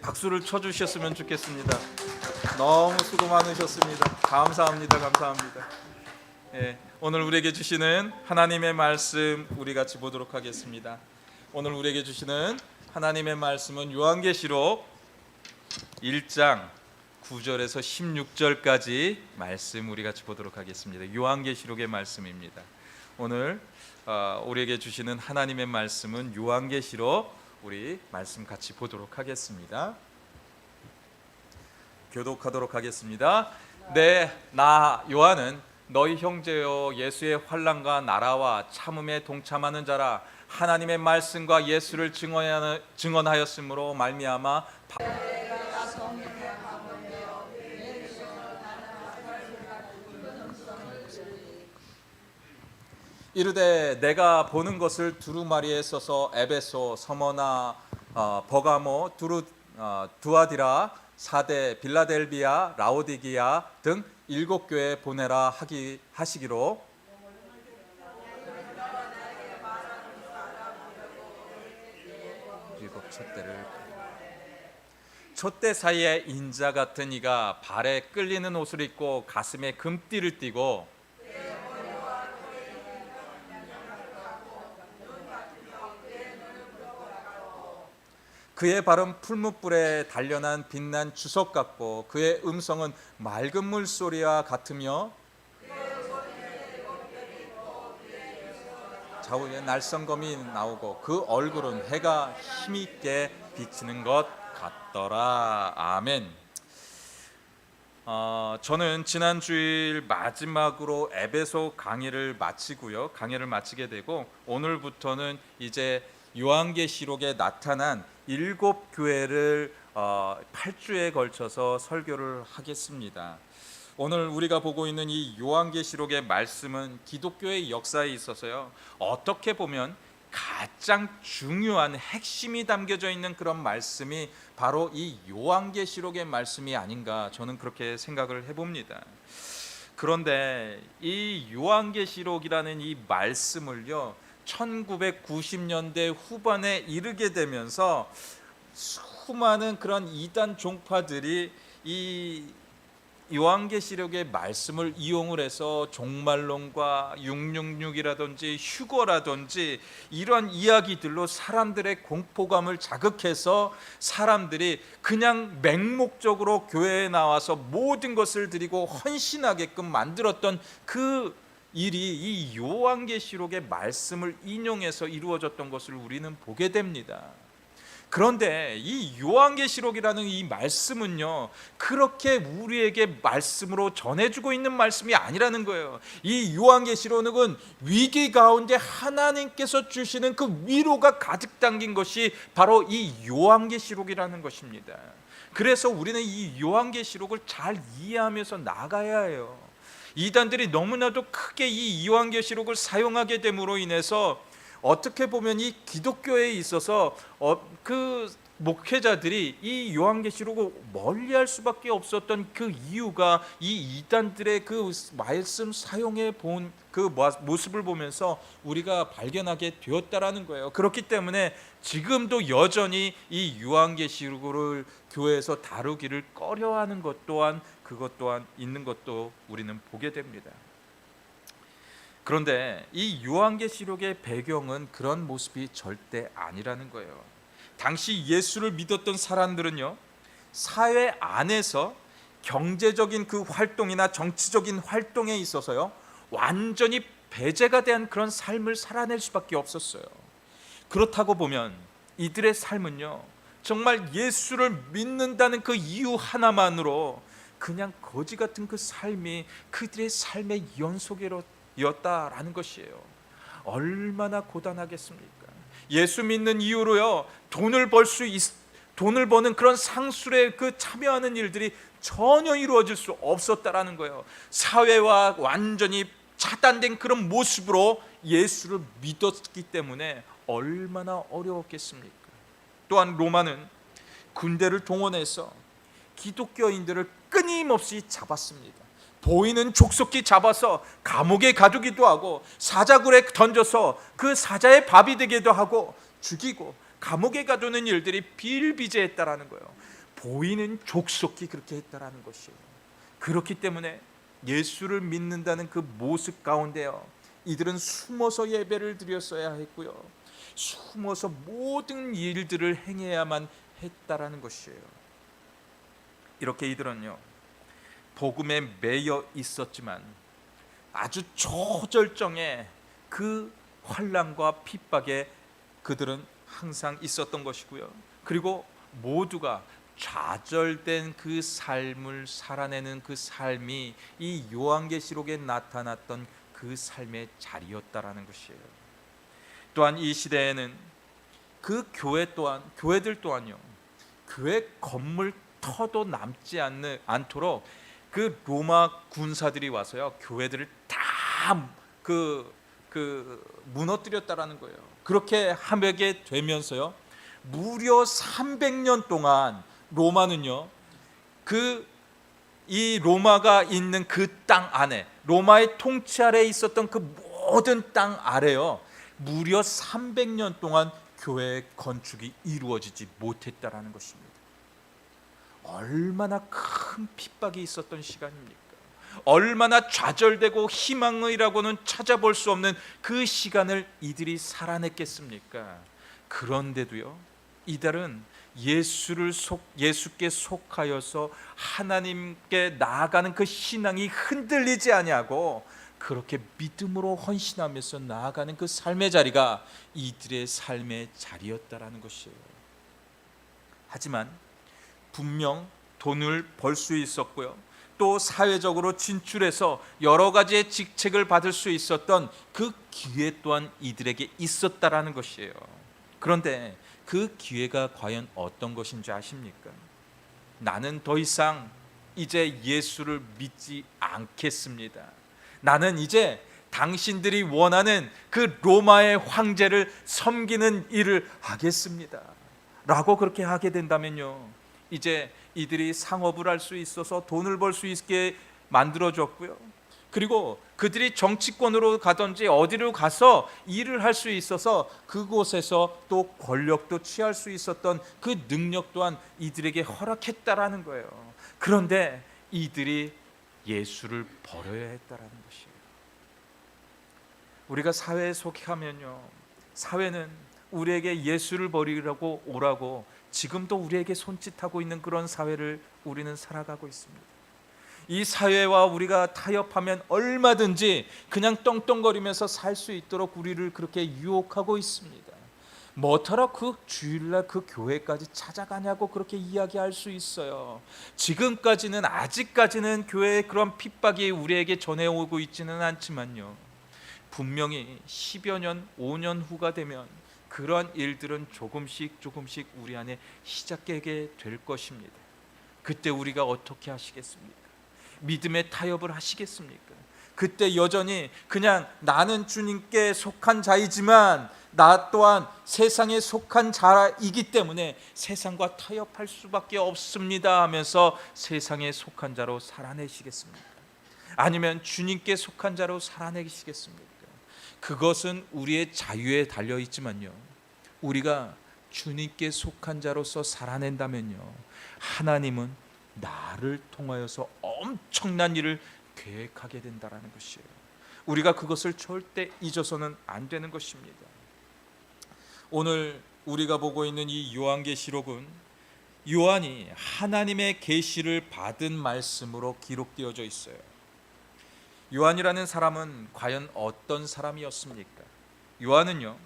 박수를 쳐주셨으면 좋겠습니다. 너무 수고 많으셨습니다. 감사합니다. 감사합니다. 예, 오늘 우리에게 주시는 하나님의 말씀 우리 같이 보도록 하겠습니다. 오늘 우리에게 주시는 하나님의 말씀은 요한계시록 1장 9절에서 16절까지 말씀 우리 같이 보도록 하겠습니다. 요한계시록의 말씀입니다. 오늘 우리에게 주시는 하나님의 말씀은 요한계시록 우리 말씀 같이 보도록 하겠습니다. 교독하도록 하겠습니다. 나 요한은 너희 형제여 예수의 환난과 나라와 참음에 동참하는 자라. 하나님의 말씀과 예수를 증언하였으므로 말미암아 이르되 내가 보는 것을 두루마리에 써서 에베소, 서머나, 버가모, 두아디라, 사대, 빌라델비아, 라오디기아 등 7교회에 보내라 하시기로 일곱 촛대 사이에 인자 같은 이가 발에 끌리는 옷을 입고 가슴에 금띠를 띠고 그의 발은 풀무불에 단련한 빛난 주석 같고 그의 음성은 맑은 물소리와 같으며 좌우에 날성검이 나오고 그 얼굴은 해가 힘있게 비치는 것 같더라. 아멘. 저는 지난 주일 마지막으로 에베소 강의를 마치게 되고 오늘부터는 이제 요한계시록에 나타난 7교회를 8주에 걸쳐서 설교를 하겠습니다. 오늘 우리가 보고 있는 이 요한계시록의 말씀은 기독교의 역사에 있어서요, 어떻게 보면 가장 중요한 핵심이 담겨져 있는 그런 말씀이 바로 이 요한계시록의 말씀이 아닌가, 저는 그렇게 생각을 해봅니다. 그런데 이 요한계시록이라는 이 말씀을요, 1990년대 후반에 이르게 되면서 수많은 그런 이단 종파들이 이 요한계시록의 말씀을 이용을 해서 종말론과 666이라든지 휴거라든지 이런 이야기들로 사람들의 공포감을 자극해서 사람들이 그냥 맹목적으로 교회에 나와서 모든 것을 드리고 헌신하게끔 만들었던 그 일이 이 요한계시록의 말씀을 인용해서 이루어졌던 것을 우리는 보게 됩니다. 그런데 이 요한계시록이라는 이 말씀은요, 그렇게 우리에게 말씀으로 전해주고 있는 말씀이 아니라는 거예요. 이 요한계시록은 위기 가운데 하나님께서 주시는 그 위로가 가득 담긴 것이 바로 이 요한계시록이라는 것입니다. 그래서 우리는 이 요한계시록을 잘 이해하면서 나가야 해요. 이단들이 너무나도 크게 이 요한계시록을 사용하게 됨으로 인해서 어떻게 보면 이 기독교에 있어서 그 목회자들이 이 요한계시록을 멀리할 수밖에 없었던 그 이유가 이 이단들의 그 말씀 사용해 본 그 모습을 보면서 우리가 발견하게 되었다라는 거예요. 그렇기 때문에 지금도 여전히 이 요한계시록을 교회에서 다루기를 꺼려하는 그것 또한 있는 것도 우리는 보게 됩니다. 그런데 이 요한계시록의 배경은 그런 모습이 절대 아니라는 거예요. 당시 예수를 믿었던 사람들은요, 사회 안에서 경제적인 그 활동이나 정치적인 활동에 있어서요, 완전히 배제가 된 그런 삶을 살아낼 수밖에 없었어요. 그렇다고 보면 이들의 삶은요, 정말 예수를 믿는다는 그 이유 하나만으로 그냥 거지 같은 그 삶이 그들의 삶의 연속이었다라는 것이에요. 얼마나 고단하겠습니까? 예수 믿는 이유로요, 돈을 버는 그런 상술에 그 참여하는 일들이 전혀 이루어질 수 없었다라는 거예요. 사회와 완전히 차단된 그런 모습으로 예수를 믿었기 때문에 얼마나 어려웠겠습니까? 또한 로마는 군대를 동원해서 기독교인들을 끊임없이 잡았습니다. 보이는 족속히 잡아서 감옥에 가두기도 하고 사자굴에 던져서 그 사자의 밥이 되기도 하고 죽이고 감옥에 가두는 일들이 비일비재했다라는 거예요. 보이는 족속이 그렇게 했다라는 것이에요. 그렇기 때문에 예수를 믿는다는 그 모습 가운데요, 이들은 숨어서 예배를 드렸어야 했고요, 숨어서 모든 일들을 행해야만 했다라는 것이에요. 이렇게 이들은요, 복음에 매여 있었지만 아주 초절정의 그 환난과 핍박에 그들은 항상 있었던 것이고요, 그리고 모두가 좌절된 그 삶을 살아내는 그 삶이 이 요한계시록에 나타났던 그 삶의 자리였다라는 것이에요. 또한 이 시대에는 그 교회들 또한요, 교회 건물 터도 남지 않도록 그 로마 군사들이 와서요, 교회들을 다 무너뜨렸다라는 거예요. 그렇게 하게 되면서요, 무려 300년 동안 로마는요, 이 로마가 있는 그 땅 안에, 로마의 통치 아래에 있었던 그 모든 땅 아래요, 무려 300년 동안 교회의 건축이 이루어지지 못했다라는 것입니다. 얼마나 큰 핍박이 있었던 시간입니까? 얼마나 좌절되고 희망이라고는 찾아볼 수 없는 그 시간을 이들이 살아냈겠습니까? 그런데도요, 이들은 예수께 속하여서 하나님께 나아가는 그 신앙이 흔들리지 아니하고 그렇게 믿음으로 헌신하면서 나아가는 그 삶의 자리가 이들의 삶의 자리였다라는 것이에요. 하지만 분명 돈을 벌 수 있었고요, 또 사회적으로 진출해서 여러 가지의 직책을 받을 수 있었던 그 기회 또한 이들에게 있었다라는 것이에요. 그런데 그 기회가 과연 어떤 것인지 아십니까? 나는 더 이상 이제 예수를 믿지 않겠습니다. 나는 이제 당신들이 원하는 그 로마의 황제를 섬기는 일을 하겠습니다 라고 그렇게 하게 된다면요, 이제 이들이 상업을 할 수 있어서 돈을 벌 수 있게 만들어줬고요, 그리고 그들이 정치권으로 가든지 어디로 가서 일을 할 수 있어서 그곳에서 또 권력도 취할 수 있었던 그 능력 또한 이들에게 허락했다라는 거예요. 그런데 이들이 예수를 버려야 했다라는 것이에요. 우리가 사회에 속하면요, 사회는 우리에게 예수를 버리라고 오라고 지금도 우리에게 손짓하고 있는 그런 사회를 우리는 살아가고 있습니다. 이 사회와 우리가 타협하면 얼마든지 그냥 떵떵거리면서 살 수 있도록 우리를 그렇게 유혹하고 있습니다. 뭐더러 그 주일날 그 교회까지 찾아가냐고 그렇게 이야기할 수 있어요. 아직까지는 교회의 그런 핍박이 우리에게 전해오고 있지는 않지만요, 분명히 10여 년, 5년 후가 되면 그러한 일들은 조금씩 우리 안에 시작되게 될 것입니다. 그때 우리가 어떻게 하시겠습니까? 믿음의 타협을 하시겠습니까? 그때 여전히 그냥 나는 주님께 속한 자이지만 나 또한 세상에 속한 자이기 때문에 세상과 타협할 수밖에 없습니다 하면서 세상에 속한 자로 살아내시겠습니까? 아니면 주님께 속한 자로 살아내시겠습니까? 그것은 우리의 자유에 달려있지만요, 우리가 주님께 속한 자로서 살아낸다면요, 하나님은 나를 통하여서 엄청난 일을 계획하게 된다는 것이에요. 우리가 그것을 절대 잊어서는 안 되는 것입니다. 오늘 우리가 보고 있는 이 요한계시록은 요한이 하나님의 계시를 받은 말씀으로 기록되어져 있어요. 요한이라는 사람은 과연 어떤 사람이었습니까? 요한은요,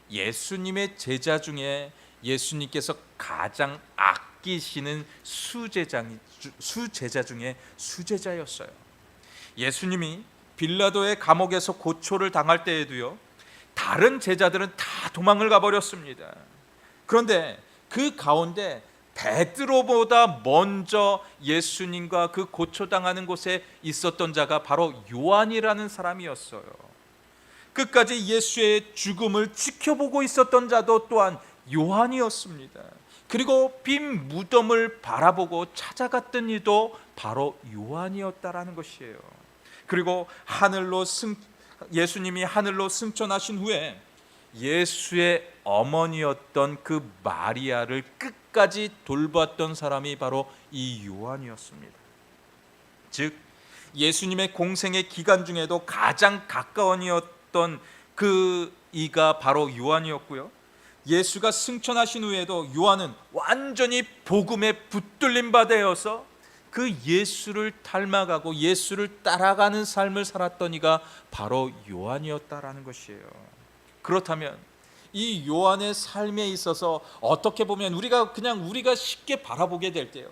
예수님의 제자 중에 예수님께서 가장 아끼시는 수제자 중에 수제자였어요. 예수님이 빌라도의 감옥에서 고초를 당할 때에도요, 다른 제자들은 다 도망을 가버렸습니다. 그런데 그 가운데 베드로보다 먼저 예수님과 그 고초당하는 곳에 있었던 자가 바로 요한이라는 사람이었어요. 끝까지 예수의 죽음을 지켜보고 있었던 자도 또한 요한이었습니다. 그리고 빈 무덤을 바라보고 찾아갔던 이도 바로 요한이었다라는 것이에요. 그리고 예수님이 하늘로 승천하신 후에 예수의 어머니였던 그 마리아를 끝까지 돌봤던 사람이 바로 이 요한이었습니다. 즉 예수님의 공생의 기간 중에도 가장 가까운 이었던 그 이가 바로 요한이었고요. 예수가 승천하신 후에도 요한은 완전히 복음에 붙들린 바 되어서 그 예수를 닮아가고 예수를 따라가는 삶을 살았던 이가 바로 요한이었다라는 것이에요. 그렇다면 이 요한의 삶에 있어서 어떻게 보면 우리가 쉽게 바라보게 될 때요,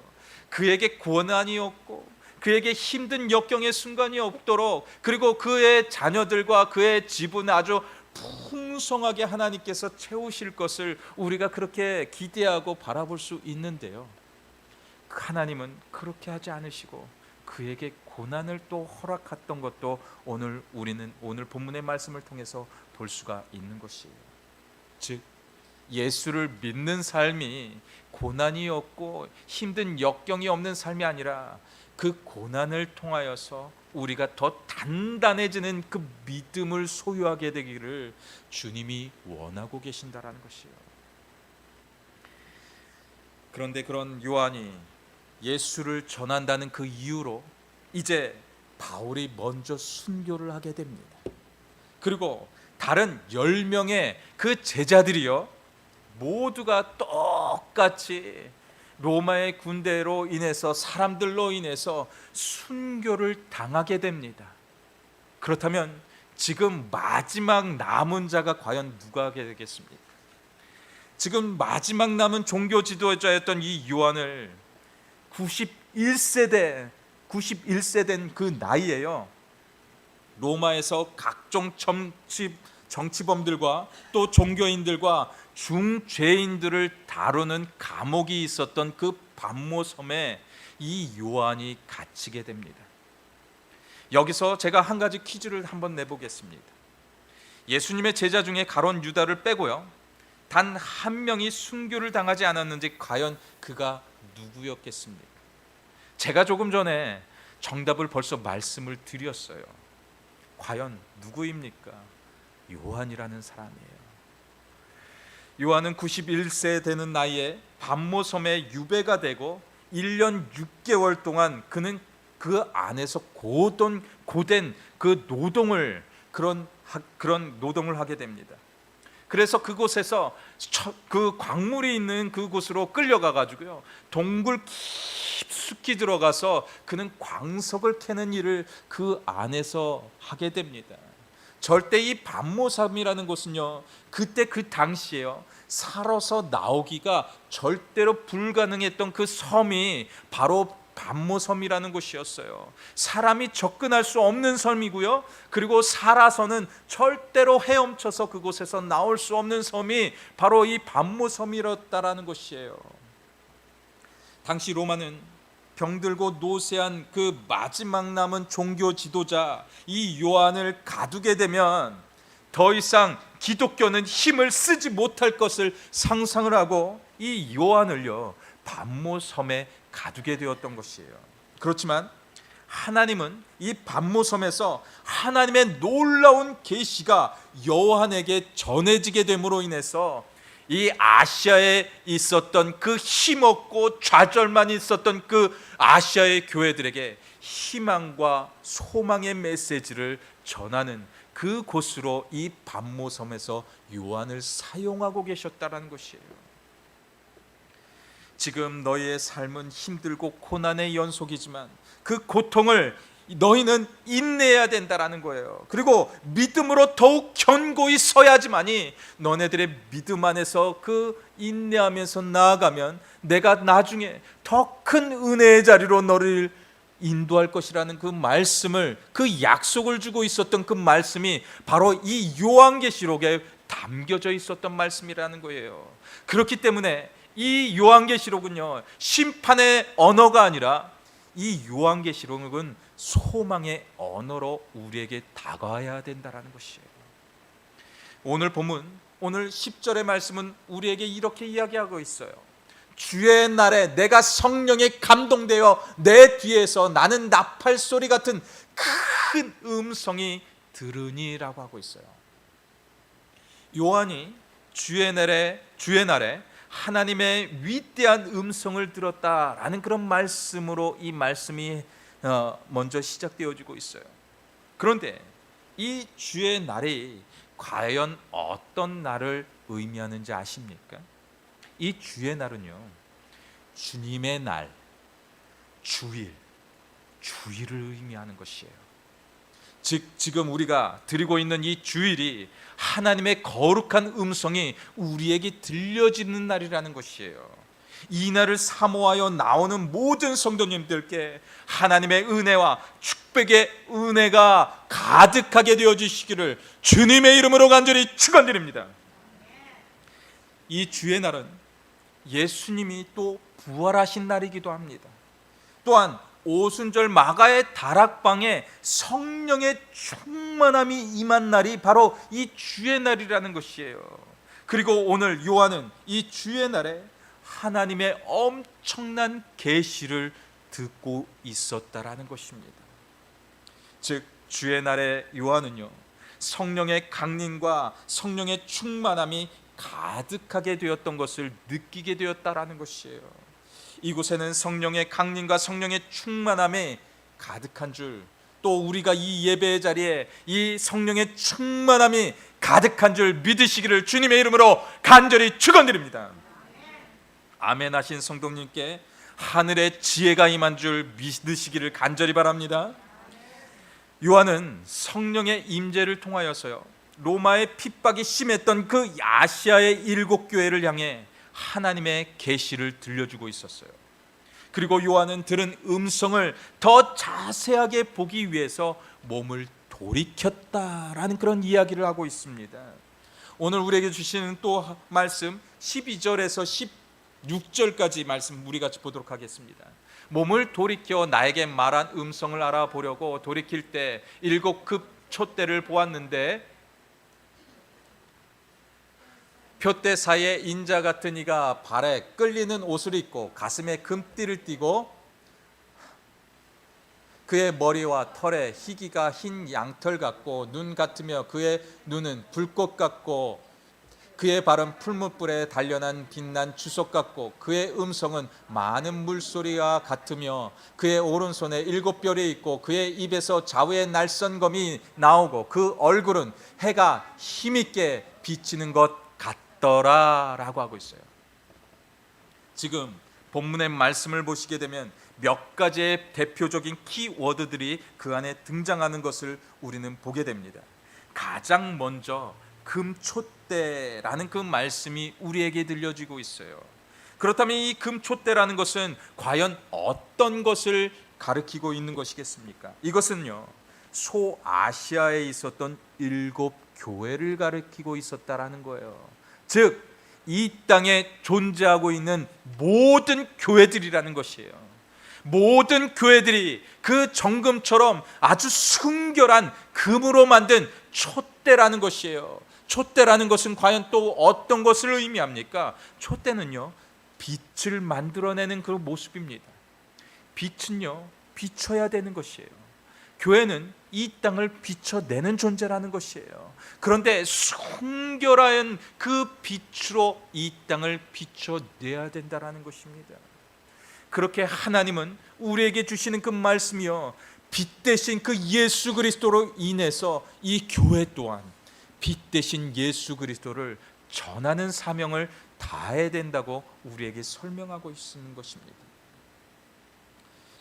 그에게 고난이 없고 그에게 힘든 역경의 순간이 없도록, 그리고 그의 자녀들과 그의 집은 아주 풍성하게 하나님께서 채우실 것을 우리가 그렇게 기대하고 바라볼 수 있는데요, 하나님은 그렇게 하지 않으시고 그에게 고난을 또 허락했던 것도 우리는 오늘 본문의 말씀을 통해서 볼 수가 있는 것이에요. 즉 예수를 믿는 삶이 고난이 없고 힘든 역경이 없는 삶이 아니라 그 고난을 통하여서 우리가 더 단단해지는 그 믿음을 소유하게 되기를 주님이 원하고 계신다라는 것이에요. 그런데 그런 요한이 예수를 전한다는 그 이유로 이제 바울이 먼저 순교를 하게 됩니다. 그리고 다른 10명의 그 제자들이요, 모두가 똑같이 로마의 군대로 인해서, 사람들로 인해서 순교를 당하게 됩니다. 그렇다면 지금 마지막 남은 자가 과연 누가 되겠습니까? 지금 마지막 남은 종교 지도자였던 이 요한을 91세 된 그 나이에요, 로마에서 각종 정치범들과 또 종교인들과 중죄인들을 다루는 감옥이 있었던 그 반모섬에 이 요한이 갇히게 됩니다. 여기서 제가 한 가지 퀴즈를 한번 내보겠습니다. 예수님의 제자 중에 가룟 유다를 빼고요, 단 한 명이 순교를 당하지 않았는지 과연 그가 누구였겠습니까? 제가 조금 전에 정답을 벌써 말씀을 드렸어요. 과연 누구입니까? 요한이라는 사람이에요. 요한은 91세 되는 나이에 반모섬에 유배가 되고 1년 6개월 동안 그는 그 안에서 고된 그 노동을 그런 노동을 하게 됩니다. 그래서 그곳에서 그 광물이 있는 그곳으로 끌려가 가지고요, 동굴 깊숙이 들어가서 그는 광석을 캐는 일을 그 안에서 하게 됩니다. 절대 이 반모섬이라는 곳은요, 그때 그 당시에요, 살아서 나오기가 절대로 불가능했던 그 섬이 바로 반모섬이라는 곳이었어요. 사람이 접근할 수 없는 섬이고요, 그리고 살아서는 절대로 헤엄쳐서 그곳에서 나올 수 없는 섬이 바로 이 반모섬이었다라는 것이에요. 당시 로마는 병들고 노쇠한 그 마지막 남은 종교 지도자 이 요한을 가두게 되면 더 이상 기독교는 힘을 쓰지 못할 것을 상상을 하고 이 요한을요, 반모섬에 가두게 되었던 것이에요. 그렇지만 하나님은 이 반모섬에서 하나님의 놀라운 계시가 요한에게 전해지게 됨으로 인해서 이 아시아에 있었던 그 힘없고 좌절만 있었던 그 아시아의 교회들에게 희망과 소망의 메시지를 전하는 그 곳으로 이 반모섬에서 요한을 사용하고 계셨다는 것이에요. 지금 너희의 삶은 힘들고 고난의 연속이지만 그 고통을 너희는 인내해야 된다라는 거예요. 그리고 믿음으로 더욱 견고히 서야지만이 너네들의 믿음 안에서 그 인내하면서 나아가면 내가 나중에 더 큰 은혜의 자리로 너를 인도할 것이라는 그 말씀을, 그 약속을 주고 있었던 그 말씀이 바로 이 요한계시록에 담겨져 있었던 말씀이라는 거예요. 그렇기 때문에 이 요한계시록은요, 심판의 언어가 아니라 이 요한계시록은 소망의 언어로 우리에게 다가와야 된다는 것이에요. 오늘 본문, 오늘 10절의 말씀은 우리에게 이렇게 이야기하고 있어요. 주의 날에 내가 성령에 감동되어 내 뒤에서 나는 나팔 소리 같은 큰 음성이 들으니라고 하고 있어요. 요한이 주의 날에 하나님의 위대한 음성을 들었다라는 그런 말씀으로 이 말씀이 먼저 시작되어지고 있어요. 그런데 이 주의 날이 과연 어떤 날을 의미하는지 아십니까? 이 주의 날은요, 주님의 날, 주일을 의미하는 것이에요. 즉 지금 우리가 드리고 있는 이 주일이 하나님의 거룩한 음성이 우리에게 들려지는 날이라는 것이에요. 이 날을 사모하여 나오는 모든 성도님들께 하나님의 은혜와 축복의 은혜가 가득하게 되어지시기를 주님의 이름으로 간절히 축원드립니다. 이 주의 날은 예수님이 또 부활하신 날이기도 합니다. 또한 오순절 마가의 다락방에 성령의 충만함이 임한 날이 바로 이 주의 날이라는 것이에요. 그리고 오늘 요한은 이 주의 날에 하나님의 엄청난 계시를 듣고 있었다라는 것입니다. 즉 주의 날에 요한은요, 성령의 강림과 성령의 충만함이 가득하게 되었던 것을 느끼게 되었다라는 것이에요. 이곳에는 성령의 강림과 성령의 충만함이 가득한 줄, 또 우리가 이 예배의 자리에 이 성령의 충만함이 가득한 줄 믿으시기를 주님의 이름으로 간절히 축원드립니다. 아멘 하신 성도님께 하늘의 지혜가 임한 줄 믿으시기를 간절히 바랍니다. 요한은 성령의 임재를 통하여서요, 로마의 핍박이 심했던 그 아시아의 7교회를 향해 하나님의 계시를 들려주고 있었어요. 그리고 요한은 들은 음성을 더 자세하게 보기 위해서 몸을 돌이켰다라는 그런 이야기를 하고 있습니다. 오늘 우리에게 주시는 또 말씀 12절에서 16절까지 말씀 우리 같이 보도록 하겠습니다. 몸을 돌이켜 나에게 말한 음성을 알아보려고 돌이킬 때 7급 촛대를 보았는데 표대 사이에 인자 같은 이가 발에 끌리는 옷을 입고 가슴에 금띠를 띠고 그의 머리와 털에 희기가 흰 양털 같고 눈 같으며 그의 눈은 불꽃 같고 그의 발은 풀무불에 단련한 빛난 주석 같고 그의 음성은 많은 물소리와 같으며 그의 오른손에 7별이 있고 그의 입에서 좌우의 날선검이 나오고 그 얼굴은 해가 힘있게 비치는 것 같더라라고 하고 있어요. 지금 본문의 말씀을 보시게 되면 몇 가지의 대표적인 키워드들이 그 안에 등장하는 것을 우리는 보게 됩니다. 가장 먼저 금촛대라는 그 말씀이 우리에게 들려지고 있어요. 그렇다면 이 금촛대라는 것은 과연 어떤 것을 가리키고 있는 것이겠습니까? 이것은요, 소아시아에 있었던 7교회를 가리키고 있었다라는 거예요. 즉 이 땅에 존재하고 있는 모든 교회들이라는 것이에요. 모든 교회들이 그 정금처럼 아주 순결한 금으로 만든 촛대라는 것이에요. 촛대라는 것은 과연 또 어떤 것을 의미합니까? 촛대는요, 빛을 만들어내는 그 모습입니다. 빛은요, 비춰야 되는 것이에요. 교회는 이 땅을 비춰내는 존재라는 것이에요. 그런데 순결한 그 빛으로 이 땅을 비춰내야 된다는 것입니다. 그렇게 하나님은 우리에게 주시는 그 말씀이요, 빛 대신 그 예수 그리스도로 인해서 이 교회 또한 빛 대신 예수 그리스도를 전하는 사명을 다해야 된다고 우리에게 설명하고 있는 것입니다.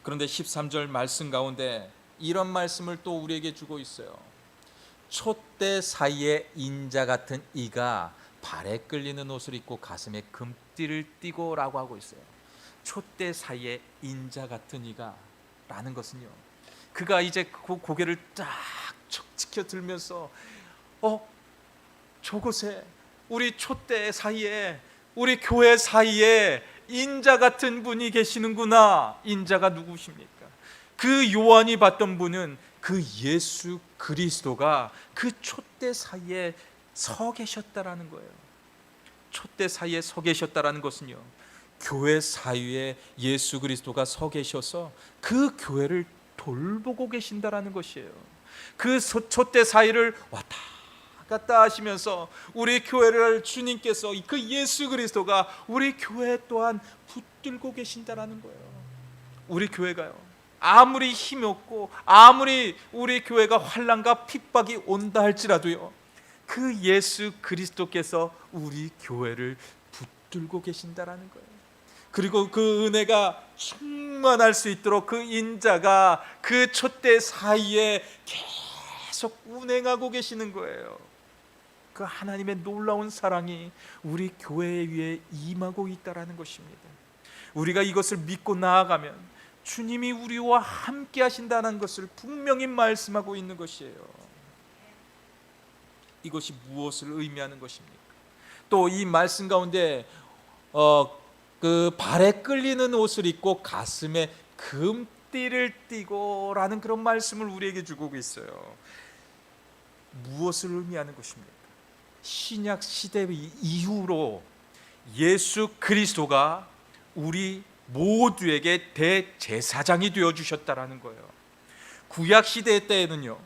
그런데 13절 말씀 가운데 이런 말씀을 또 우리에게 주고 있어요. 촛대 사이에 인자 같은 이가 발에 끌리는 옷을 입고 가슴에 금띠를 띠고 라고 하고 있어요. 촛대 사이에 인자 같은 이가 라는 것은요, 그가 이제 그 고개를 딱 치켜 들면서 저곳에 우리 촛대 사이에 우리 교회 사이에 인자 같은 분이 계시는구나. 인자가 누구십니까? 그 요한이 봤던 분은 그 예수 그리스도가 그 촛대 사이에 서 계셨다라는 거예요. 촛대 사이에 서 계셨다라는 것은요, 교회 사이에 예수 그리스도가 서 계셔서 그 교회를 돌보고 계신다라는 것이에요. 그 촛대 사이를 왔다 갔다 하시면서 우리 교회를 주님께서 그 예수 그리스도가 우리 교회 또한 붙들고 계신다라는 거예요. 우리 교회가요, 아무리 힘이 없고 아무리 우리 교회가 환난과 핍박이 온다 할지라도요, 그 예수 그리스도께서 우리 교회를 붙들고 계신다라는 거예요. 그리고 그 은혜가 충만할 수 있도록 그 인자가 그 촛대 사이에 계속 운행하고 계시는 거예요. 그 하나님의 놀라운 사랑이 우리 교회 위에 임하고 있다라는 것입니다. 우리가 이것을 믿고 나아가면 주님이 우리와 함께 하신다는 것을 분명히 말씀하고 있는 것이에요. 이것이 무엇을 의미하는 것입니까? 또 이 말씀 가운데 그 발에 끌리는 옷을 입고 가슴에 금띠를 띠고 라는 그런 말씀을 우리에게 주고 있어요. 무엇을 의미하는 것입니까? 신약 시대 이후로 예수 그리스도가 우리 모두에게 대제사장이 되어 주셨다라는 거예요. 구약 시대 때에는요,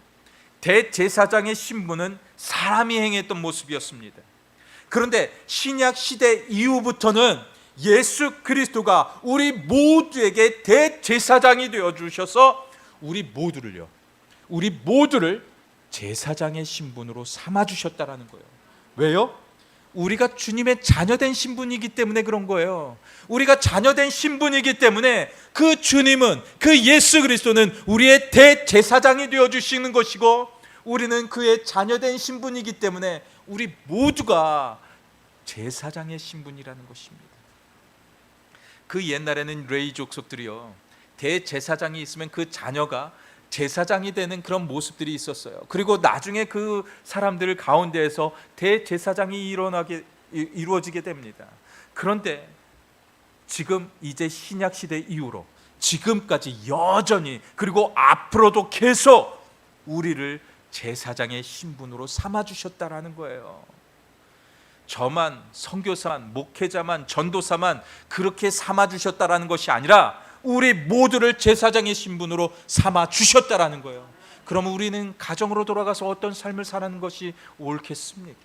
대제사장의 신분은 사람이 행했던 모습이었습니다. 그런데 신약 시대 이후부터는 예수 그리스도가 우리 모두에게 대제사장이 되어 주셔서 우리 모두를 제사장의 신분으로 삼아 주셨다라는 거예요. 왜요? 우리가 주님의 자녀된 신분이기 때문에 그런 거예요. 우리가 자녀된 신분이기 때문에 그 주님은, 그 예수 그리스도는 우리의 대제사장이 되어 주시는 것이고, 우리는 그의 자녀된 신분이기 때문에 우리 모두가 제사장의 신분이라는 것입니다. 그 옛날에는 레위 족속들이요, 대제사장이 있으면 그 자녀가 제사장이 되는 그런 모습들이 있었어요. 그리고 나중에 그 사람들 가운데에서 대제사장이 이루어지게 됩니다. 그런데 지금 이제 신약 시대 이후로 지금까지 여전히, 그리고 앞으로도 계속 우리를 제사장의 신분으로 삼아 주셨다라는 거예요. 저만, 선교사만, 목회자만, 전도사만 그렇게 삼아 주셨다라는 것이 아니라 우리 모두를 제사장의 신분으로 삼아 주셨다라는 거예요. 그럼 우리는 가정으로 돌아가서 어떤 삶을 사는 것이 옳겠습니까?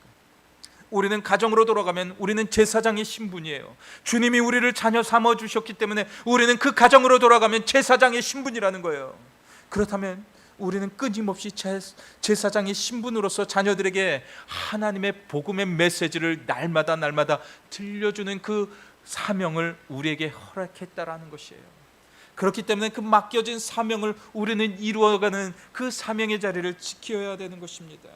우리는 가정으로 돌아가면 우리는 제사장의 신분이에요. 주님이 우리를 자녀 삼아 주셨기 때문에 우리는 그 가정으로 돌아가면 제사장의 신분이라는 거예요. 그렇다면 우리는 끊임없이 제사장의 신분으로서 자녀들에게 하나님의 복음의 메시지를 날마다 들려주는 그 사명을 우리에게 허락했다라는 것이에요. 그렇기 때문에 그 맡겨진 사명을 우리는 이루어가는 그 사명의 자리를 지켜야 되는 것입니다.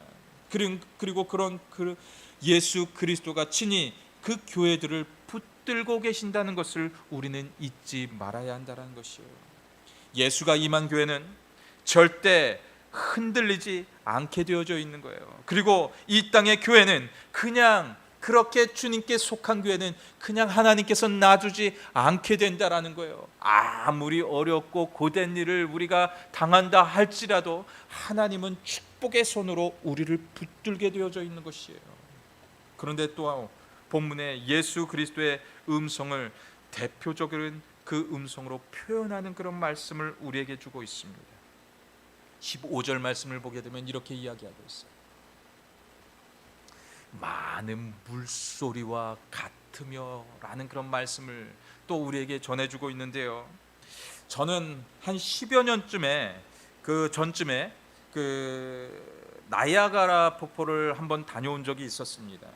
그리고 그런 그 예수 그리스도가 친히 그 교회들을 붙들고 계신다는 것을 우리는 잊지 말아야 한다는 것이에요. 예수가 임한 교회는 절대 흔들리지 않게 되어져 있는 거예요. 그리고 이 땅의 교회는 그냥 그렇게 주님께 속한 교회는 그냥 하나님께서 놔두지 않게 된다라는 거예요. 아무리 어렵고 고된 일을 우리가 당한다 할지라도 하나님은 축복의 손으로 우리를 붙들게 되어져 있는 것이에요. 그런데 또 본문에 예수 그리스도의 음성을 대표적인 그 음성으로 표현하는 그런 말씀을 우리에게 주고 있습니다. 15절 말씀을 보게 되면 이렇게 이야기하고 있어요. 많은 물소리와 같으며 라는 그런 말씀을 또 우리에게 전해주고 있는데요, 저는 한 10여 년쯤에 그 전쯤에 그 나이아가라 폭포를 한번 다녀온 적이 있었습니다.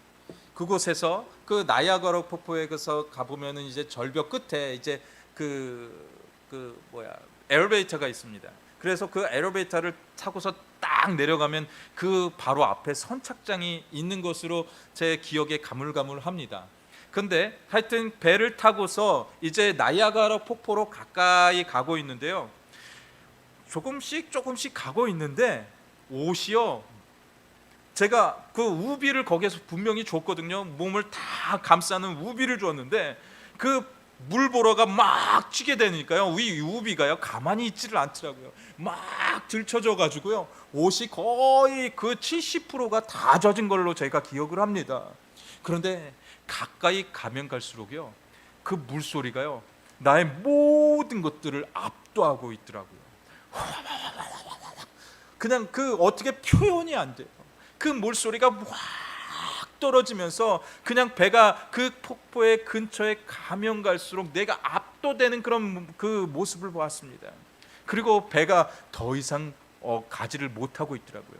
그곳에서 그 나이아가라 폭포에 가보면은 이제 절벽 끝에 이제 엘리베이터가 있습니다. 그래서 그 엘리베이터를 타고서 딱 내려가면 그 바로 앞에 선착장이 있는 것으로 제 기억에 가물가물합니다. 근데 하여튼 배를 타고서 이제 나이아가라 폭포로 가까이 가고 있는데요, 조금씩 가고 있는데 옷이요, 제가 그 우비를 거기에서 분명히 줬거든요. 몸을 다 감싸는 우비를 줬는데 그 물보러가 막 찌게 되니까요, 이 우비가요 가만히 있지를 않더라고요. 막 들쳐져 가지고요, 옷이 거의 그 70%가 다 젖은 걸로 제가 기억을 합니다. 그런데 가까이 가면 갈수록요, 그 물소리가요 나의 모든 것들을 압도하고 있더라고요. 그냥 그 어떻게 표현이 안 돼요. 그 물소리가 확 떨어지면서 그냥 배가 그 폭포의 근처에 가면 갈수록 내가 압도되는 그런 그 모습을 보았습니다. 그리고 배가 더 이상 가지를 못하고 있더라고요.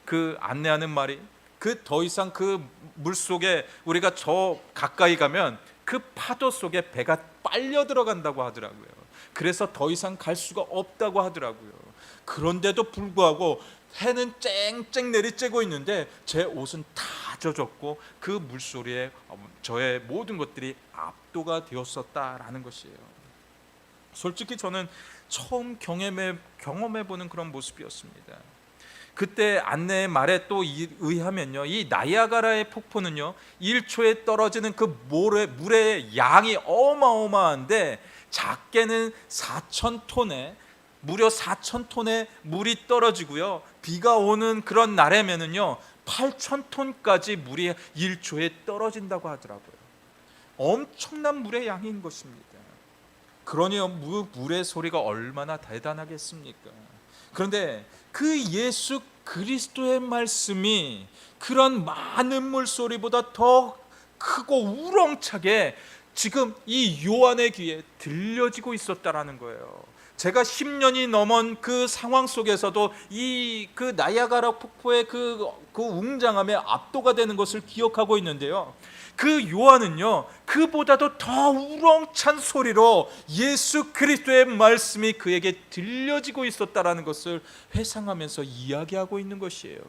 그 안내하는 말이 그 더 이상 그 물속에 우리가 저 가까이 가면 그 파도 속에 배가 빨려 들어간다고 하더라고요. 그래서 더 이상 갈 수가 없다고 하더라고요. 그런데도 불구하고 해는 쨍쨍 내리쬐고 있는데 제 옷은 다 젖었고 그 물소리에 저의 모든 것들이 압도가 되었었다라는 것이에요. 솔직히 저는 처음 경험해보는 그런 모습이었습니다. 그때 안내의 말에 또 의하면요, 이 나이아가라의 폭포는요 1초에 떨어지는 그 물의 양이 어마어마한데 작게는 4,000톤에 무려 4,000톤의 물이 떨어지고요, 비가 오는 그런 날에면은요 8,000톤까지 물이 1초에 떨어진다고 하더라고요. 엄청난 물의 양인 것입니다. 그러니 물의 소리가 얼마나 대단하겠습니까? 그런데 그 예수 그리스도의 말씀이 그런 많은 물소리보다 더 크고 우렁차게 지금 이 요한의 귀에 들려지고 있었다라는 거예요. 제가 10년이 넘은 그 상황 속에서도 이 그 나이아가라 폭포의 그 웅장함에 압도가 되는 것을 기억하고 있는데요, 그 요한은요 그보다도 더 우렁찬 소리로 예수 그리스도의 말씀이 그에게 들려지고 있었다라는 것을 회상하면서 이야기하고 있는 것이에요.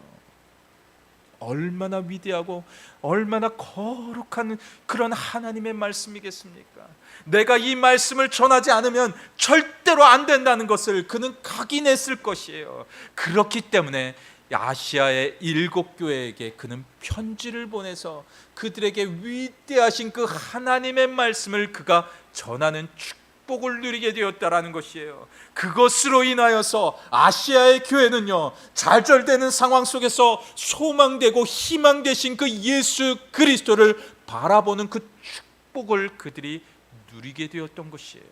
얼마나 위대하고 얼마나 거룩한 그런 하나님의 말씀이겠습니까? 내가 이 말씀을 전하지 않으면 절대로 안 된다는 것을 그는 각인했을 것이에요. 그렇기 때문에 아시아의 7교회에게 그는 편지를 보내서 그들에게 위대하신 그 하나님의 말씀을 그가 전하는 축복을 누리게 되었다라는 것이에요. 그것으로 인하여서 아시아의 교회는요 좌절되는 상황 속에서 소망되고 희망 되신 그 예수 그리스도를 바라보는 그 축복을 그들이 누리게 되었던 것이에요.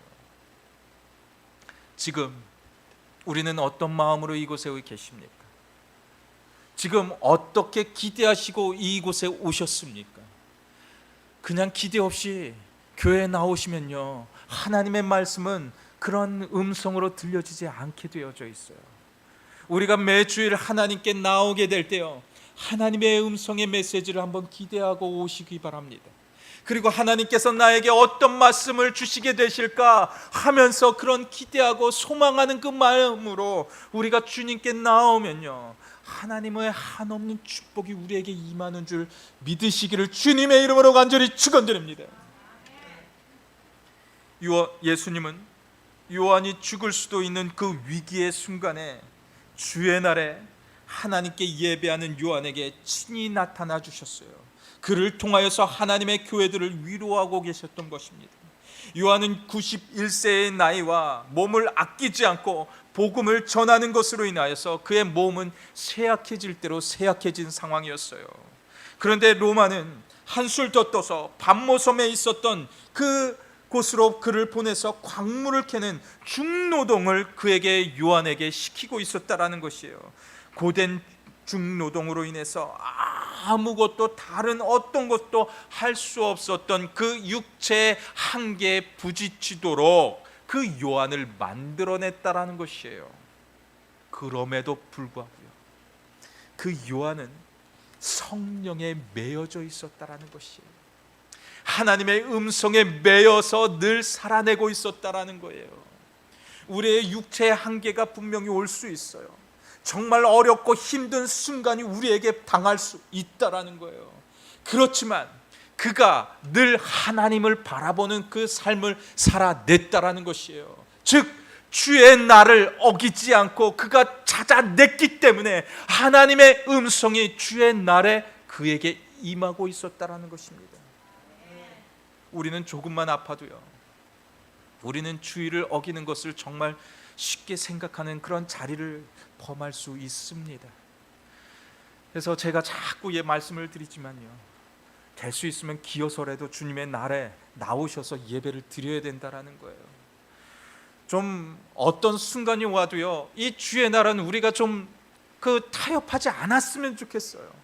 지금 우리는 어떤 마음으로 이곳에 계십니까? 지금 어떻게 기대하시고 이곳에 오셨습니까? 그냥 기대 없이 교회에 나오시면요 하나님의 말씀은 그런 음성으로 들려지지 않게 되어져 있어요. 우리가 매주일 하나님께 나오게 될 때요 하나님의 음성의 메시지를 한번 기대하고 오시기 바랍니다. 그리고 하나님께서 나에게 어떤 말씀을 주시게 되실까 하면서 그런 기대하고 소망하는 그 마음으로 우리가 주님께 나오면요 하나님의 한없는 축복이 우리에게 임하는 줄 믿으시기를 주님의 이름으로 간절히 축원드립니다. 예수님은 요한이 죽을 수도 있는 그 위기의 순간에 주의 날에 하나님께 예배하는 요한에게 친히 나타나 주셨어요. 그를 통하여서 하나님의 교회들을 위로하고 계셨던 것입니다. 요한은 91세의 나이와 몸을 아끼지 않고 복음을 전하는 것으로 인하여서 그의 몸은 쇠약해질 대로 쇠약해진 상황이었어요. 그런데 로마는 한술 더 떠서 밤모섬에 있었던 그 곳으로 그를 보내서 광물을 캐는 중노동을 그에게 요한에게 시키고 있었다라는 것이에요. 고된 중노동으로 인해서 아무것도 다른 어떤 것도 할 수 없었던 그 육체의 한계에 부딪히도록 그 요한을 만들어냈다라는 것이에요. 그럼에도 불구하고요 그 요한은 성령에 매여져 있었다라는 것이에요. 하나님의 음성에 매여서 늘 살아내고 있었다라는 거예요. 우리의 육체의 한계가 분명히 올 수 있어요. 정말 어렵고 힘든 순간이 우리에게 당할 수 있다라는 거예요. 그렇지만 그가 늘 하나님을 바라보는 그 삶을 살아냈다라는 것이에요. 즉 주의 날을 어기지 않고 그가 찾아냈기 때문에 하나님의 음성이 주의 날에 그에게 임하고 있었다라는 것입니다. 우리는 조금만 아파도요 우리는 주의를 어기는 것을 정말 쉽게 생각하는 그런 자리를 범할 수 있습니다. 그래서 제가 자꾸 말씀을 드리지만요 될 수 있으면 기어서라도 주님의 날에 나오셔서 예배를 드려야 된다라는 거예요. 좀 어떤 순간이 와도요 이 주의 날은 우리가 좀 타협하지 않았으면 좋겠어요.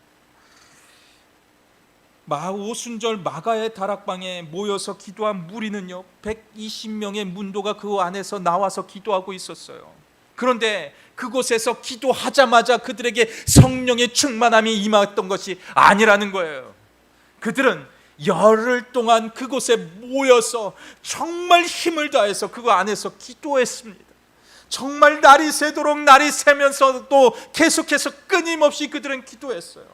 오순절 마가의 다락방에 모여서 기도한 무리는요 120명의 문도가 그 안에서 나와서 기도하고 있었어요. 그런데 그곳에서 기도하자마자 그들에게 성령의 충만함이 임했던 것이 아니라는 거예요. 그들은 열흘 동안 그곳에 모여서 정말 힘을 다해서 그 안에서 기도했습니다. 정말 날이 새도록 날이 새면서도 계속해서 끊임없이 그들은 기도했어요.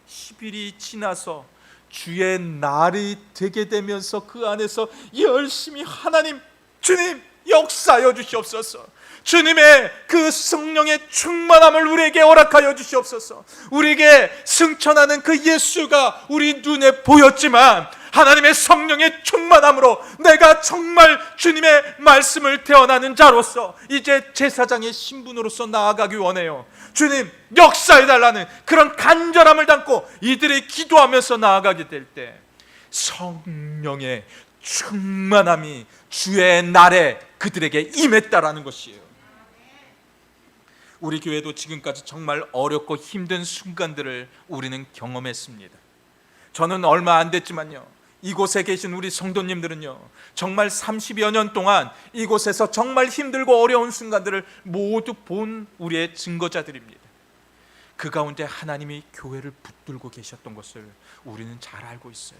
10일이 지나서 주의 날이 되게 되면서 그 안에서 열심히 하나님, 주님 역사하여 주시옵소서. 주님의 그 성령의 충만함을 우리에게 허락하여 주시옵소서. 우리에게 승천하는 그 예수가 우리 눈에 보였지만 하나님의 성령의 충만함으로 내가 정말 주님의 말씀을 태어나는 자로서 이제 제사장의 신분으로서 나아가기 원해요. 주님 역사해달라는 그런 간절함을 담고 이들이 기도하면서 나아가게 될 때 성령의 충만함이 주의 날에 그들에게 임했다라는 것이에요. 우리 교회도 지금까지 정말 어렵고 힘든 순간들을 우리는 경험했습니다. 저는 얼마 안 됐지만요 이곳에 계신 우리 성도님들은요 정말 30여 년 동안 이곳에서 정말 힘들고 어려운 순간들을 모두 본 우리의 증거자들입니다. 그 가운데 하나님이 교회를 붙들고 계셨던 것을 우리는 잘 알고 있어요.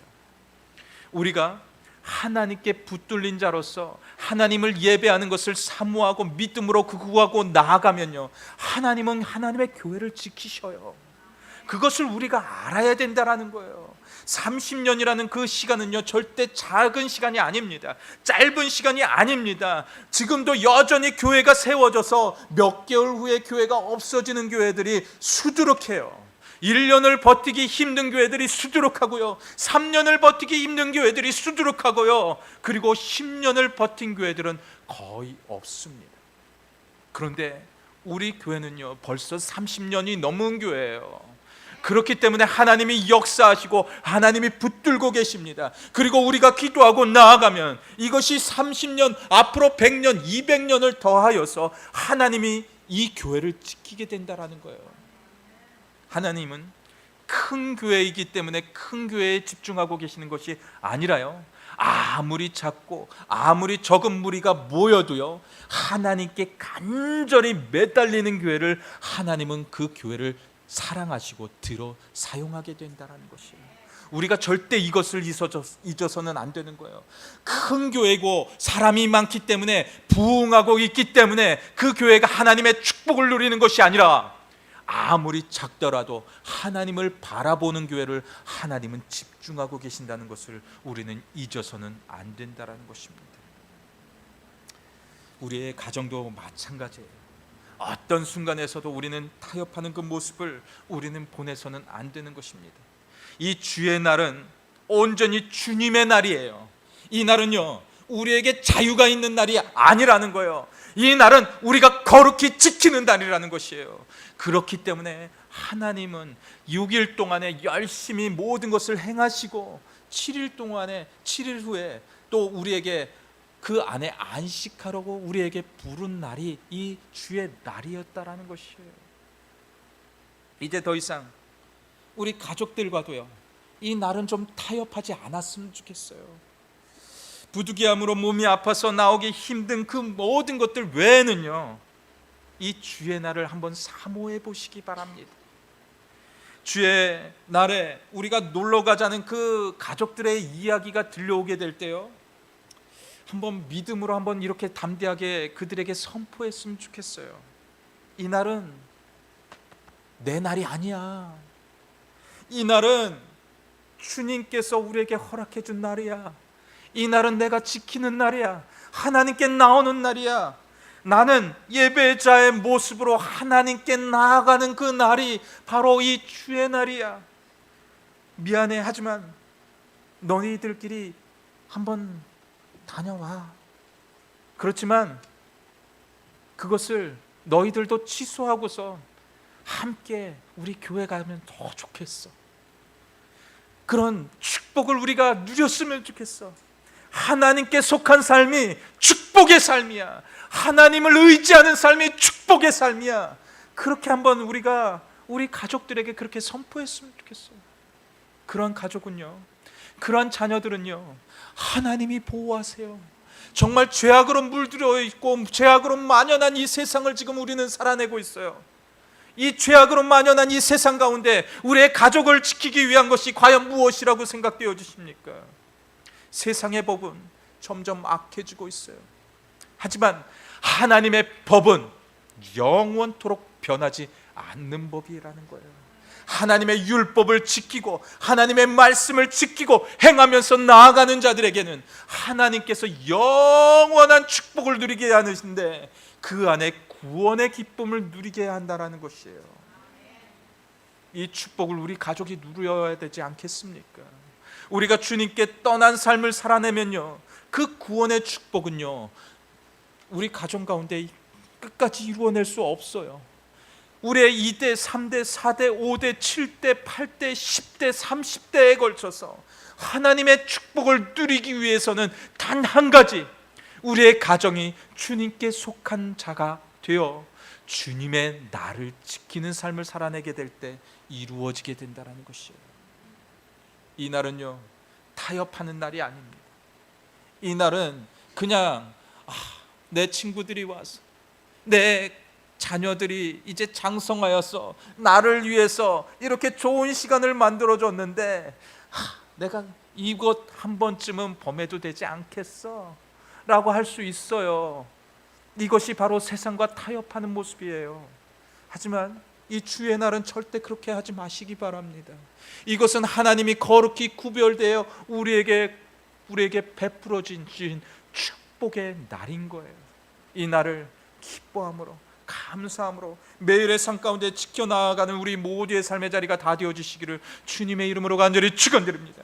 우리가 하나님께 붙들린 자로서 하나님을 예배하는 것을 사모하고 믿음으로 구하고 나아가면요 하나님은 하나님의 교회를 지키셔요. 그것을 우리가 알아야 된다라는 거예요. 30년이라는 그 시간은요 절대 작은 시간이 아닙니다. 짧은 시간이 아닙니다. 지금도 여전히 교회가 세워져서 몇 개월 후에 교회가 없어지는 교회들이 수두룩해요. 1년을 버티기 힘든 교회들이 수두룩하고요 3년을 버티기 힘든 교회들이 수두룩하고요 그리고 10년을 버틴 교회들은 거의 없습니다. 그런데 우리 교회는요 벌써 30년이 넘은 교회예요. 그렇기 때문에 하나님이 역사하시고 하나님이 붙들고 계십니다. 그리고 우리가 기도하고 나아가면 이것이 30년, 앞으로 100년, 200년을 더하여서 하나님이 이 교회를 지키게 된다라는 거예요. 하나님은 큰 교회이기 때문에 큰 교회에 집중하고 계시는 것이 아니라요 아무리 작고 아무리 적은 무리가 모여도요 하나님께 간절히 매달리는 교회를 하나님은 그 교회를 사랑하시고 들어 사용하게 된다는 것이에요. 우리가 절대 이것을 잊어서는 안 되는 거예요. 큰 교회고 사람이 많기 때문에 부흥하고 있기 때문에 그 교회가 하나님의 축복을 누리는 것이 아니라 아무리 작더라도 하나님을 바라보는 교회를 하나님은 집중하고 계신다는 것을 우리는 잊어서는 안 된다는 것입니다. 우리의 가정도 마찬가지예요. 어떤 순간에서도 우리는 타협하는 그 모습을 우리는 보내서는 안 되는 것입니다. 이 주의 날은 온전히 주님의 날이에요. 이 날은요 우리에게 자유가 있는 날이 아니라는 거예요. 이 날은 우리가 거룩히 지키는 날이라는 것이에요. 그렇기 때문에 하나님은 6일 동안에 열심히 모든 것을 행하시고 7일 후에 또 우리에게 그 안에 안식하라고 우리에게 부른 날이 이 주의 날이었다라는 것이에요. 이제 더 이상 우리 가족들과도요 이 날은 좀 타협하지 않았으면 좋겠어요. 부득이함으로 몸이 아파서 나오기 힘든 그 모든 것들 외에는요 이 주의 날을 한번 사모해 보시기 바랍니다. 주의 날에 우리가 놀러 가자는 그 가족들의 이야기가 들려오게 될 때요 한번 믿음으로 한번 이렇게 담대하게 그들에게 선포했으면 좋겠어요. 이 날은 내 날이 아니야. 이 날은 주님께서 우리에게 허락해 준 날이야. 이 날은 내가 지키는 날이야. 하나님께 나오는 날이야. 나는 예배자의 모습으로 하나님께 나아가는 그 날이 바로 이 주의 날이야. 미안해 하지만 너희들끼리 한번 다녀와. 그렇지만 그것을 너희들도 취소하고서 함께 우리 교회 가면 더 좋겠어. 그런 축복을 우리가 누렸으면 좋겠어. 하나님께 속한 삶이 축복의 삶이야. 하나님을 의지하는 삶이 축복의 삶이야. 그렇게 한번 우리가 우리 가족들에게 그렇게 선포했으면 좋겠어요. 그런 가족은요, 그런 자녀들은요, 하나님이 보호하세요. 정말 죄악으로 물들어 있고 죄악으로 만연한 이 세상을 지금 우리는 살아내고 있어요. 이 죄악으로 만연한 이 세상 가운데 우리의 가족을 지키기 위한 것이 과연 무엇이라고 생각되어 주십니까? 세상의 법은 점점 악해지고 있어요. 하지만 하나님의 법은 영원토록 변하지 않는 법이라는 거예요. 하나님의 율법을 지키고 하나님의 말씀을 지키고 행하면서 나아가는 자들에게는 하나님께서 영원한 축복을 누리게 하시는데 그 안에 구원의 기쁨을 누리게 한다는 것이에요. 이 축복을 우리 가족이 누려야 되지 않겠습니까? 우리가 주님께 떠난 삶을 살아내면요, 그 구원의 축복은요, 우리 가정 가운데 끝까지 이루어낼 수 없어요. 우리의 2대, 3대, 4대, 5대, 7대, 8대, 10대, 30대에 걸쳐서 하나님의 축복을 누리기 위해서는 단 한 가지, 우리의 가정이 주님께 속한 자가 되어 주님의 나를 지키는 삶을 살아내게 될 때 이루어지게 된다는 것이에요. 이 날은요, 타협하는 날이 아닙니다. 이 날은 그냥 내 친구들이 와서, 내 자녀들이 이제 장성하여서 나를 위해서 이렇게 좋은 시간을 만들어줬는데 내가 이것 한 번쯤은 범해도 되지 않겠어? 라고 할 수 있어요. 이것이 바로 세상과 타협하는 모습이에요. 하지만 이 주의 날은 절대 그렇게 하지 마시기 바랍니다. 이것은 하나님이 거룩히 구별되어 우리에게 베풀어진 축복의 날인 거예요. 이 날을 기뻐함으로, 감사함으로 매일의 삶 가운데 지켜나가는 우리 모두의 삶의 자리가 다 되어주시기를 주님의 이름으로 간절히 축원드립니다.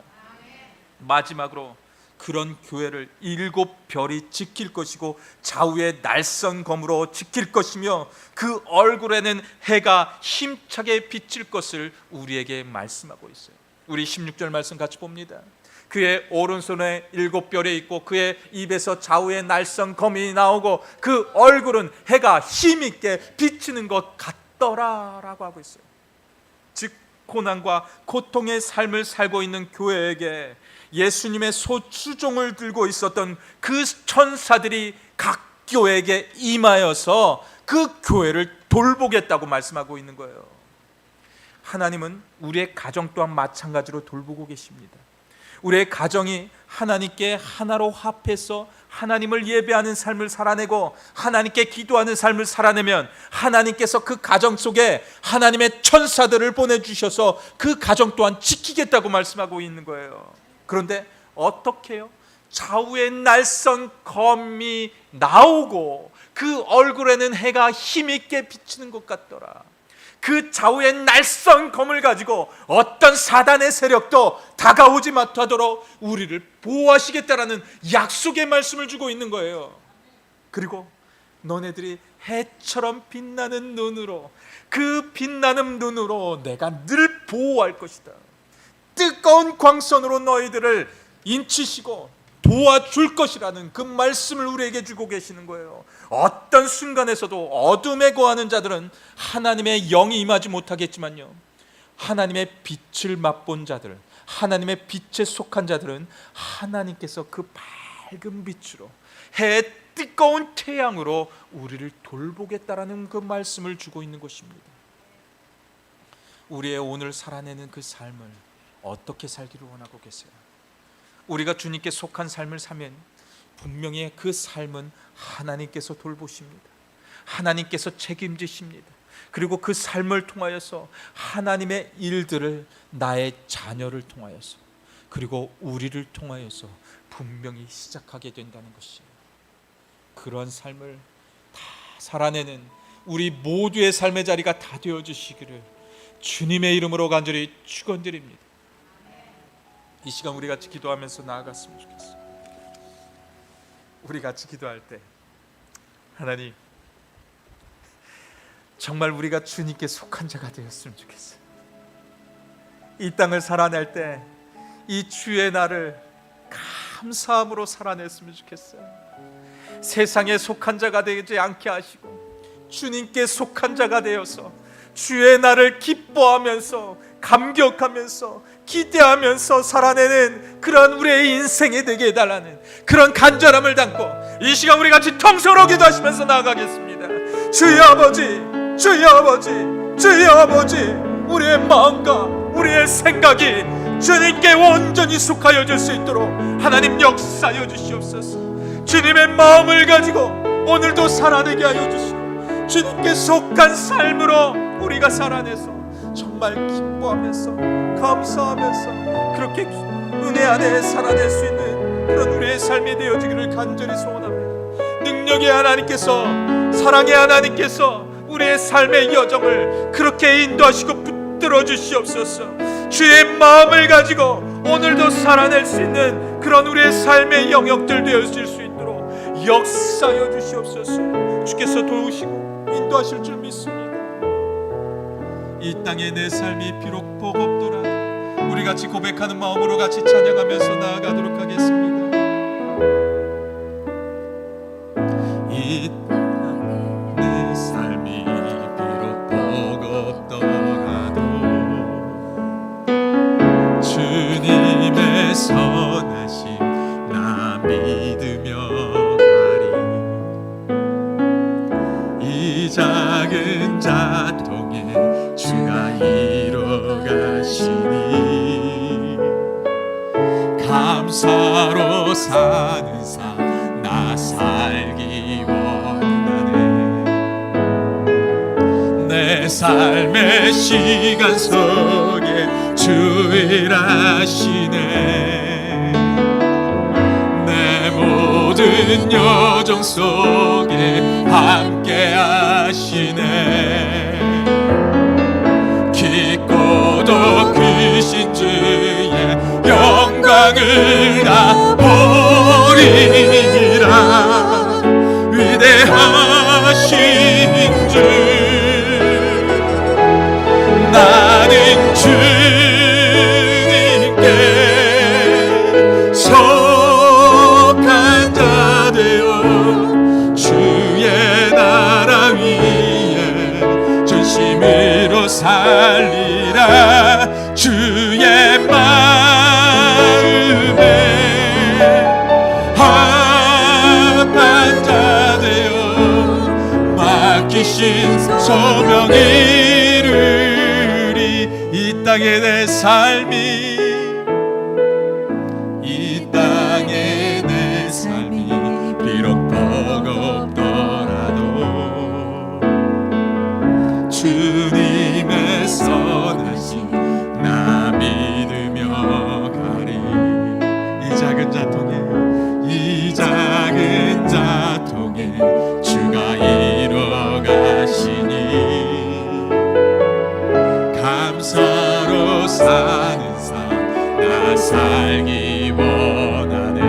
마지막으로 그런 교회를 7별이 지킬 것이고 좌우의 날선검으로 지킬 것이며 그 얼굴에는 해가 힘차게 비칠 것을 우리에게 말씀하고 있어요. 우리 16절 말씀 같이 봅니다. 그의 오른손에 7별이 있고 그의 입에서 좌우의 날선검이 나오고 그 얼굴은 해가 힘있게 비치는 것 같더라 라고 하고 있어요. 즉 고난과 고통의 삶을 살고 있는 교회에게 예수님의 소추종을 들고 있었던 그 천사들이 각 교회에게 임하여서 그 교회를 돌보겠다고 말씀하고 있는 거예요. 하나님은 우리의 가정 또한 마찬가지로 돌보고 계십니다. 우리의 가정이 하나님께 하나로 합해서 하나님을 예배하는 삶을 살아내고 하나님께 기도하는 삶을 살아내면 하나님께서 그 가정 속에 하나님의 천사들을 보내주셔서 그 가정 또한 지키겠다고 말씀하고 있는 거예요. 그런데 어떻게 해요? 좌우의 날선 검이 나오고 그 얼굴에는 해가 힘있게 비치는 것 같더라. 그 좌우의 날선 검을 가지고 어떤 사단의 세력도 다가오지 못하도록 우리를 보호하시겠다라는 약속의 말씀을 주고 있는 거예요. 그리고 너네들이 해처럼 빛나는 눈으로, 그 빛나는 눈으로 내가 늘 보호할 것이다. 뜨거운 광선으로 너희들을 인치시고 도와줄 것이라는 그 말씀을 우리에게 주고 계시는 거예요. 어떤 순간에서도 어둠에 거하는 자들은 하나님의 영이 임하지 못하겠지만요, 하나님의 빛을 맛본 자들, 하나님의 빛에 속한 자들은 하나님께서 그 밝은 빛으로, 해의 뜨거운 태양으로 우리를 돌보겠다라는 그 말씀을 주고 있는 것입니다. 우리의 오늘 살아내는 그 삶을 어떻게 살기를 원하고 계세요? 우리가 주님께 속한 삶을 사면 분명히 그 삶은 하나님께서 돌보십니다. 하나님께서 책임지십니다. 그리고 그 삶을 통하여서 하나님의 일들을 나의 자녀를 통하여서 그리고 우리를 통하여서 분명히 시작하게 된다는 것이에요. 그런 삶을 다 살아내는 우리 모두의 삶의 자리가 다 되어주시기를 주님의 이름으로 간절히 축원드립니다. 이 시간 우리 같이 기도하면서 나아갔으면 좋겠어요. 우리 같이 기도할 때 하나님, 정말 우리가 주님께 속한 자가 되었으면 좋겠어요. 이 땅을 살아낼 때 이 주의 날을 감사함으로 살아냈으면 좋겠어요. 세상에 속한 자가 되지 않게 하시고 주님께 속한 자가 되어서 주의 날을 기뻐하면서 감격하면서 기대하면서 살아내는 그런 우리의 인생이 되게 해달라는 그런 간절함을 담고 이 시간 우리 같이 통성으로 기도하시면서 나아가겠습니다. 주여 아버지, 주여 아버지, 주여 아버지, 우리의 마음과 우리의 생각이 주님께 온전히 속하여 줄 수 있도록 하나님 역사하여 주시옵소서. 주님의 마음을 가지고 오늘도 살아내게 하여 주시고 주님께 속한 삶으로 우리가 살아내서 정말 기뻐하면서 감사하면서 그렇게 은혜 안에 살아낼 수 있는 그런 우리의 삶이 되어지기를 간절히 소원합니다. 능력의 하나님께서, 사랑의 하나님께서 우리의 삶의 여정을 그렇게 인도하시고 붙들어 주시옵소서. 주의 마음을 가지고 오늘도 살아낼 수 있는 그런 우리의 삶의 영역들 되어질 수 있도록 역사하여 주시옵소서. 주께서 도우시고 인도하실 줄 믿습니다. 이 땅에 내 삶이 비록 버겁더라도 우리 같이 고백하는 마음으로 같이 찬양하면서 나아가도록 하겠습니다. 이 땅에 내 삶이 비록 버겁더라도 주님의 선하심 나 믿으며 가리. 이 작은 자통에 주가 이뤄 가시니 감사로 사는 삶 나 살기 원하네. 내 삶의 시간 속에 주 일하시네. 내 모든 여정 속에 함께 하시네. 깊고도 크신 주의 영광을 나 보리라. 위대하신 주 나는 주님께 속한 자 되어 주의 나라 위에 전심으로 살리라. 주의 마음에 합한 자 되어 맡기신 소명 이루리. 이 땅에 내 삶이, 이 땅에 내 삶이 비록 버겁더라도 주님의 선하심 나 믿으며 가리. 이 작은 자통에, 이 작은 자통에 주가 이뤄 가시니 감사로 사는 삶 나 살기 원하네.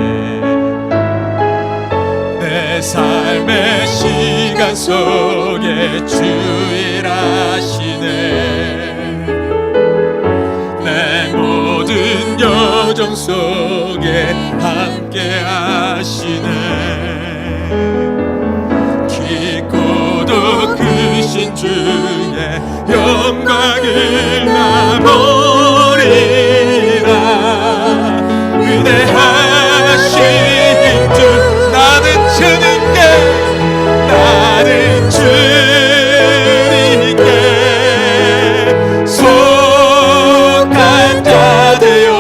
내 삶의 시간 속에 주 일하시네. 내 모든 여정 속에 함께 하시네. 깊고도 크신 주의 영광을 나 보리라. 위대하신 주 나는 주님께, 나는 주님께 속한 자 되어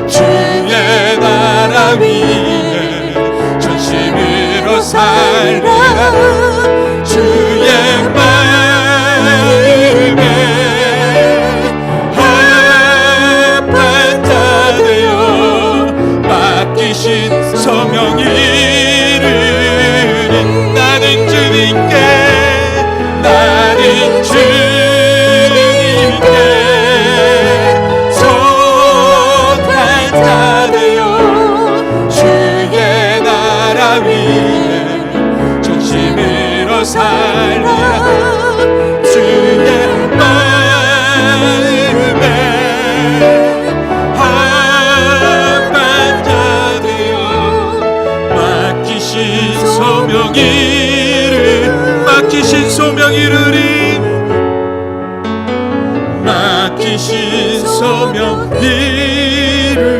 주의 나라 위에 전심으로 살리라. 주의 마음에 합한 자 되어 맡기신 소명 이루리. 나는 주님께, 나는 주님께 속한 자 되어 주의 나라 위에 전심으로 살리라. 주의 마음에 합한 자 되어 맡기신 소명 이루, 맡기신 소명 이루리 맡기신 소명 이루리.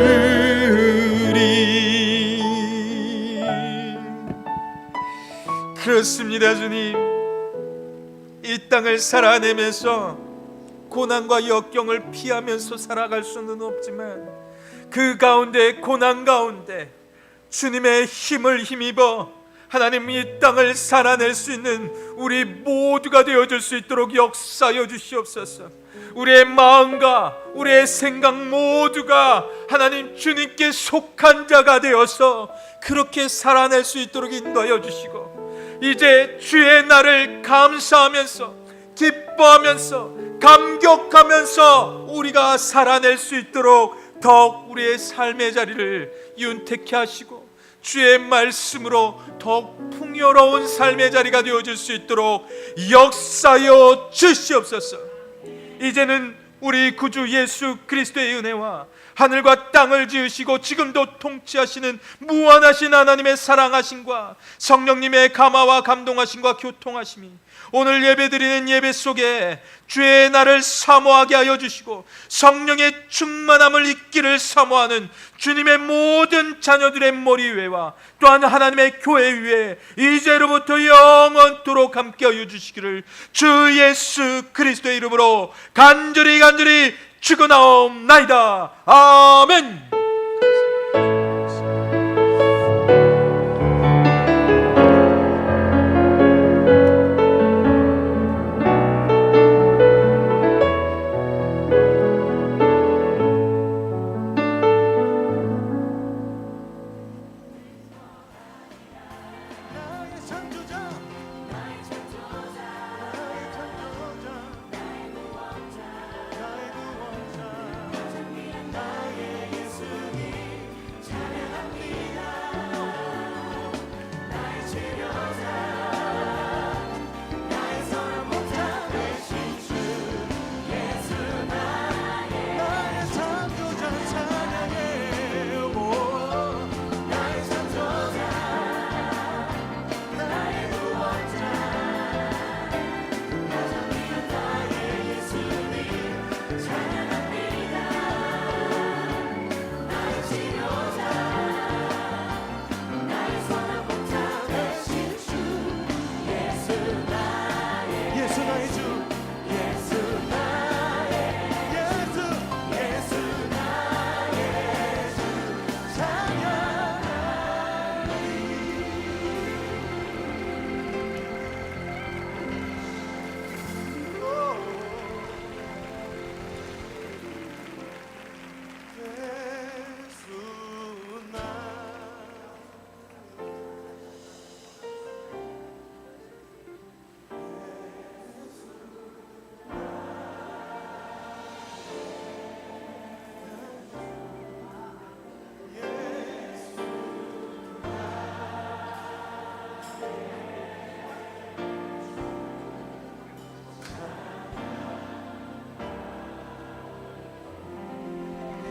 그렇습니다. 주님, 이 땅을 살아내면서 고난과 역경을 피하면서 살아갈 수는 없지만 그 가운데, 고난 가운데 주님의 힘을 힘입어 하나님 이 땅을 살아낼 수 있는 우리 모두가 되어줄 수 있도록 역사하여 주시옵소서. 우리의 마음과 우리의 생각 모두가 하나님 주님께 속한 자가 되어서 그렇게 살아낼 수 있도록 인도하여 주시고, 이제 주의 날을 감사하면서 기뻐하면서 감격하면서 우리가 살아낼 수 있도록 더욱 우리의 삶의 자리를 윤택케 하시고 주의 말씀으로 더욱 풍요로운 삶의 자리가 되어줄 수 있도록 역사하여 주시옵소서. 이제는 우리 구주 예수 그리스도의 은혜와 하늘과 땅을 지으시고 지금도 통치하시는 무한하신 하나님의 사랑하심과 성령님의 감화와 감동하심과 교통하심이 오늘 예배드리는 예배 속에 주의 날을 사모하게 하여 주시고 성령의 충만함을 잊기를 사모하는 주님의 모든 자녀들의 머리 위에와 또한 하나님의 교회 위에 이제로부터 영원토록 함께 하여 주시기를 주 예수 그리스도의 이름으로 간절히 축원하옵나이다. 아멘.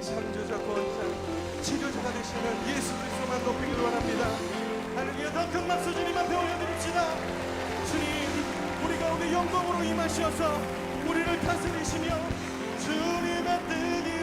창조자, 구원자, 치료자가 되시는 예수 그리스도만 높이기를 원합니다. 할렐루야. 더 큰 박수 주님 앞에 올려드립시다. 주님, 우리 가운데 영광으로 임하셔서 우리를 다스리시며 주님의 뜻이